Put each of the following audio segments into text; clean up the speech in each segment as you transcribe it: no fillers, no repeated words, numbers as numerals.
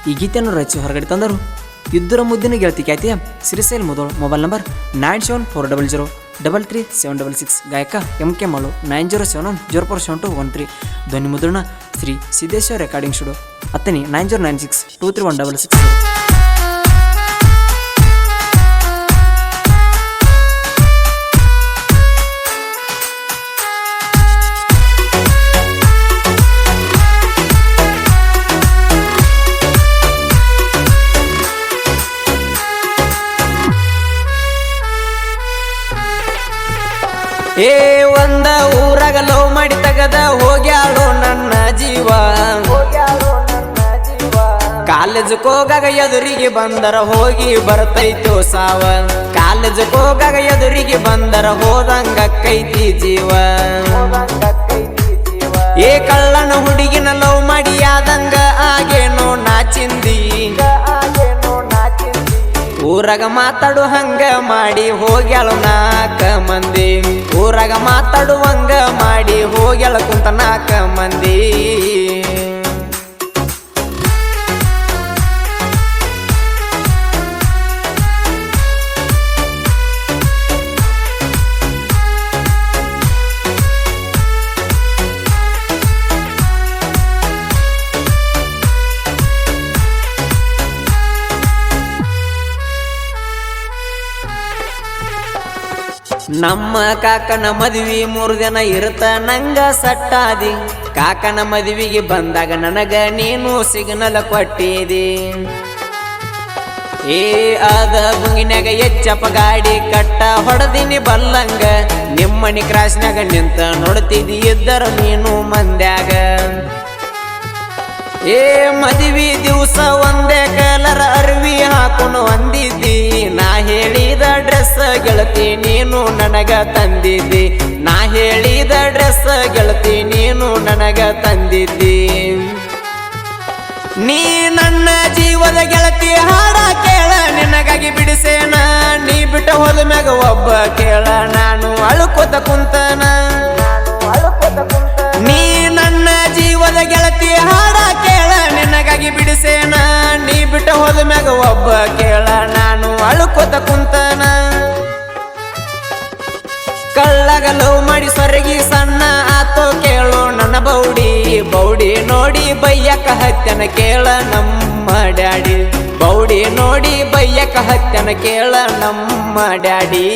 ಈ ಗೀತೆಯನ್ನು ರಚಿಸಿ ಹೊರಗಡೆ ತಂದರು ಇದ್ದರ ಮುದ್ದಿನ ಗೆಳತಿ ಖ್ಯಾತಿಯ ಶ್ರೀಶೈಲ್ ಮುದೋಳ್. Mobile number 974000333766. ಗಾಯಕ MK ಮಾಳು 9071047213. ಧ್ವನಿ ಮುದ್ರಣ ಶ್ರೀ ಸಿದ್ದೇಶ್ವರ ರೆಕಾರ್ಡಿಂಗ್ ಸ್ಟುಡಿಯೋ. ಅತ್ತನಿ 9096231666. ಏ ಒಂದ ಊರಾಗ ಲವ್ ಮಾಡಿ ತಗದ ಹೋಗ್ಯಾಳು ನನ್ನ ಜೀವ. ಕಾಲೇಜ್ ಹೋಗಾಗ ಎದುರಿಗೆ ಬಂದರ ಹೋಗಿ ಬರ್ತೈತೋ ಸಾವ. ಕಾಲೇಜ್ ಹೋಗಾಗ ಎದುರಿಗೆ ಬಂದರ ಹೋದಂಗ ಕೈತಿ ಜೀವ. ಏ ಕಳ್ಳನ ಹುಡುಗಿನ ಲವ್ ಮಾಡಿ ಆದಂಗ ಆಗೇನೋ ನಾಚಿಂದಿ. ಊರಾಗ ಮಾತಾಡು ಹಂಗ ಮಾಡಿ ಹೋಗ್ಯಾಳು 4 ಮಂದಿ. ಊರಾಗ ಮಾತಾಡುವಂಗ ಮಾಡಿ ಹೋಗ್ಯಾಳ ಕುಂತ 4 ಮಂದಿ. ನಮ್ಮ ಕಾಕನ ಮದುವೆ 3 ದಿನ ಇರುತ್ತ ನಂಗ ಸಟ್ಟಾದಿ. ಕಾಕನ ಮದುವೆಗೆ ಬಂದಾಗ ನನಗ ನೀನು ಸಿಗ್ನಲ್ ಕೊಟ್ಟಿದಿ. ಏ ಅದ ಗುಂಗಿನಾಗ ಎಚ್ಚಪ್ಪ ಗಾಡಿ ಕಟ್ಟ ಹೊಡೆದಿನಿ ಬಲ್ಲಂಗ. ನಿಮ್ಮನಿ ಕ್ರಾಸ್ನಾಗ ನಿಂತ ನೋಡ್ತಿದಿ ಇದ್ದರ ನೀನು ಮಂದ್ಯಾಗ. ಏ ಮದುವೆ ದಿವಸ ಒಂದೇ ಕಲರ್ ಅರ್ವಿ ಹಾಕೊಂಡು ಅಂದಿದ್ದಿ. ನಾ ಹೇಳಿದ ಡ್ರೆಸ್ ಗೆಳತಿ ನೀನು ನನಗ ತಂದಿದ್ದಿ. ನಾ ಹೇಳಿದ ಡ್ರೆಸ್ ಗೆಳತಿ ನೀನು ನನಗ ತಂದಿದ್ದಿ. ನೀ ನನ್ನ ಜೀವದ ಗೆಳತಿ ಹಾಡ ಕೇಳ ನಿನಗಾಗಿ ಬಿಡಿಸೇನ. ನೀ ಬಿಟ್ಟ ಹೋದ ಮ್ಯಾಗ ಒಬ್ಬ ಕೇಳ ನಾನು ಅಳುಕೋತ ಕುಂತನ. ನೀ ನನ್ನ ಜೀವದ ಗೆಳತಿ ಹಾಡ ಕೇಳ ನಿನಗಾಗಿ ಬಿಡಿಸೇನ. ನೀ ಬಿಟ್ಟ ಹೋದ ಮ್ಯಾಗ ಒಬ್ಬ ಕೇಳ ನಾನು ಅಳುಕೋತ ಕುಂತನ. ಕಳ್ಳಗ ಲವ್ ಮಾಡಿ ಸೊರಗಿ ಸಣ್ಣ ಆತೋ ಕೇಳು ನನ್ನ ಬೌಡಿ. ಬೌಡಿ ನೋಡಿ ಬಯ್ಯಕ ಹತ್ಯನ ಕೇಳ ನಮ್ಮ ಡ್ಯಾಡಿ. ಬೌಡಿ ನೋಡಿ ಬಯ್ಯಕ ಹತ್ಯನ ಕೇಳ ನಮ್ಮ ಡ್ಯಾಡಿ.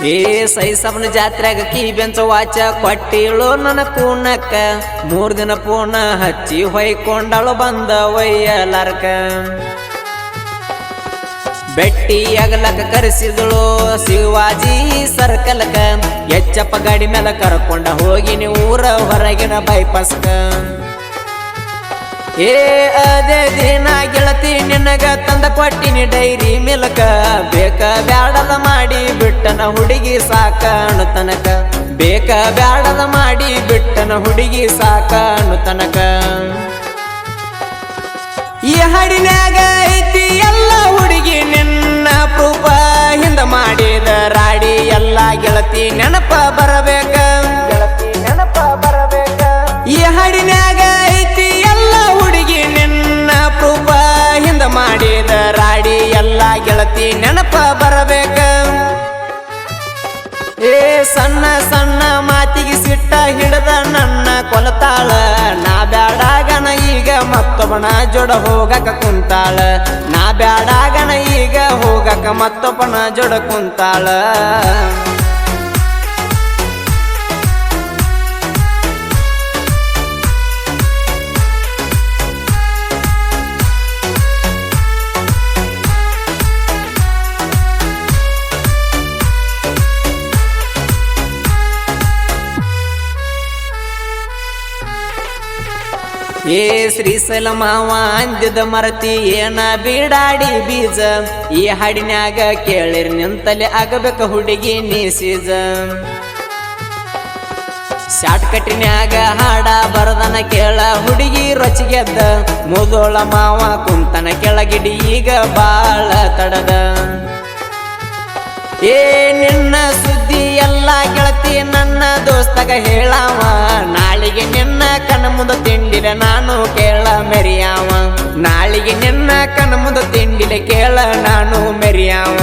ಏ ಸೈಸವನ ಜಾತ್ರೆಗ ಕೀ ಬೆಂಚ ವಾಚ ಕೊಟ್ಟಿಳು ನನ್ನ ಕೂನಕ್ಕ. 3 ದಿನ ಪೂನ ಹಚ್ಚಿ ಹೊಯ್ಕೊಂಡಳು ಬಂದ ಒಯ್ಯಲಾರ್ಕ. ಬೆಟ್ಟಿ ಅಗಲಕ ಕರೆಸಿದಳು ಶಿವಾಜಿ ಸರ್ಕಲ್ಕ. ಎಚ್ಚಪ್ಪ ಗಾಡಿ ಮೇಲೆ ಕರ್ಕೊಂಡ ಹೋಗಿನಿ ಊರ ಹೊರಗಿನ ಬೈಪಾಸ್ಕ. ಏ ಅದೇ ದಿನ ಗೆಳತಿ ನಿನಗ ತಂದ ಕೊಟ್ಟಿನಿ ಡೈರಿ ಮಿಲ್ಕ. ಬೇಕ ಬ್ಯಾಡದ ಮಾಡಿ ಬಿಟ್ಟನ ಹುಡುಗಿ ಸಾಕಣು ತನಕ. ಬೇಕ ಬ್ಯಾಡದ ಮಾಡಿ ಬಿಟ್ಟನ ಹುಡುಗಿ ಸಾಕಣು ತನಕ. ಈ ಹಾಡಿನ್ಯಾಗ ಐತಿ ಎಲ್ಲ ಹುಡುಗಿ ನಿನ್ನ ಪ್ರೂಫ. ಹಿಂದ ಮಾಡಿದ ರಾಡಿ ಎಲ್ಲ ಗೆಳತಿ ನೆನಪ ಬರಬೇಕ. ಗೆಳತಿ ನೆನಪ ಬರಬೇಕ. ಈ ಹಾಡಿನ್ಯಾಗ ಐತಿ ಎಲ್ಲ ಹುಡುಗಿ ನಿನ್ನ ಪ್ರೂಫ. ಹಿಂದ ಮಾಡಿದ ರಾಡಿ ಎಲ್ಲ ಗೆಳತಿ ನೆನಪ ಬರಬೇಕ. ಏ ಸಣ್ಣ ಸಣ್ಣ ಮಾತಿಗೆ ಸಿಟ್ಟ ಹಿಡದ ನನ್ನ ಕೊಲತಾಳ. ನಾ ಬ್ಯಾಡಾಗನ ಈಗ ಮತ್ತೊಬ್ಬನ ಜೋಡ ಹೋಗಕ ಕುಂತಾಳ. ನಾ ಬ್ಯಾಡಾಗನ ಈಗ ಹೋಗಕ ಮತ್ತೊಬ್ಬನ ಜೋಡ ಕುಂತಾಳ. ಏ ಶ್ರೀಶೈಲ ಮಾವ ಅಂದಿದ ಮರತಿ ಏನ ಬೀಡಾಡಿ ಬೀಜ. ಈ ಹಾಡಿನ್ಯಾಗ ಕೇಳಿರ್ ನಿಂತಲೆ ಆಗಬೇಕ ಹುಡುಗಿ ನೀ ಸೀಜ. ಶಾಟ್ ಕಟ್ಟಿನ್ಯಾಗ ಹಾಡ ಬರದನ ಕೇಳ ಹುಡುಗಿ ರೊಚ್ಚಿಗೆದ್ದ ಮುದೋಳ ಮಾವ ಕುಂತನ ಕೆಳಗಿಡಿ ಈಗ ಬಾಳ ತಡದ ಏ ನಿನ್ನ ಸುದ್ದಿ ಎಲ್ಲ ಗೆಳತಿ ನನ್ನ ದೋಸ್ತಗ ಹೇಳಾವ ನಾಳಿಗೆ ನಿನ್ನ ಕಣ್ಣ ಮುಂದ ತಿಂಡಿಲೆ ನಾನು ಕೇಳ ಮೆರಿಯಾವ ನಾಳಿಗೆ ನಿನ್ನ ಕಣ್ಣ ಮುಂದ ತಿಂಡಿಲೆ ಕೇಳ ನಾನು ಮೆರಿಯಾವ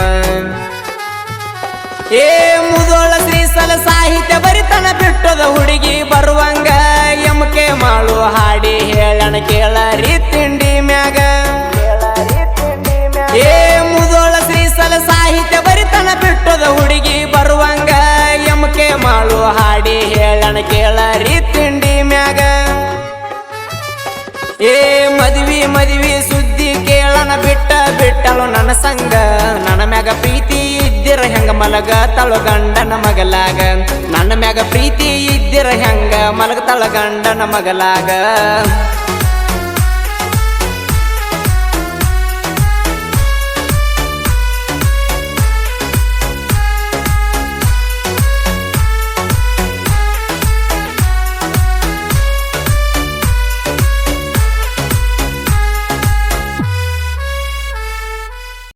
ಏ ಮುದೋಳ ಶ್ರೀಸಲ ಸಾಹಿತ್ಯ ಬರಿತನ ಬಿಟ್ಟದ ಹುಡುಗಿ ಬರುವಂಗ ಎಮ್ಕೆ ಮಾಳು ಹಾಡಿ ಹೇಳಣ ಕೇಳ ರೀ ತಿಂಡಿ ಮ್ಯಾಗ ಏ ಮುದೋಳ ಶ್ರೀಸಲ ಸಾಹಿತ್ಯ ಬರಿತನ ಬಿಟ್ಟದ ಹುಡುಗಿ ಬರುವಂಗ ಎಮ್ಕೆ ಮಾಳು ಹಾಡಿ ಹೇಳಣ ಕೇಳ ರೀ ತಿಂಡಿ ಮ್ಯಾಗ ಏ ಮದ್ವಿ ಸುದ್ದಿ ಕೇಳನ ಬಿಟ್ಟಳು ನನ್ನ ಸಂಗ ನನ್ನ ಮ್ಯಾಗ ಪ್ರೀತಿ ಇದ್ದಿರ ಹೆಂಗ ಮಲಗ ತಳು ಗಂಡನ ಮಗಲಾಗ ನನ್ನ ಮ್ಯಾಗ ಪ್ರೀತಿ ಇದ್ದಿರ ಹೆಂಗ ಮಲಗ ತಳ ಗಂಡನ ಮಗಲಾಗ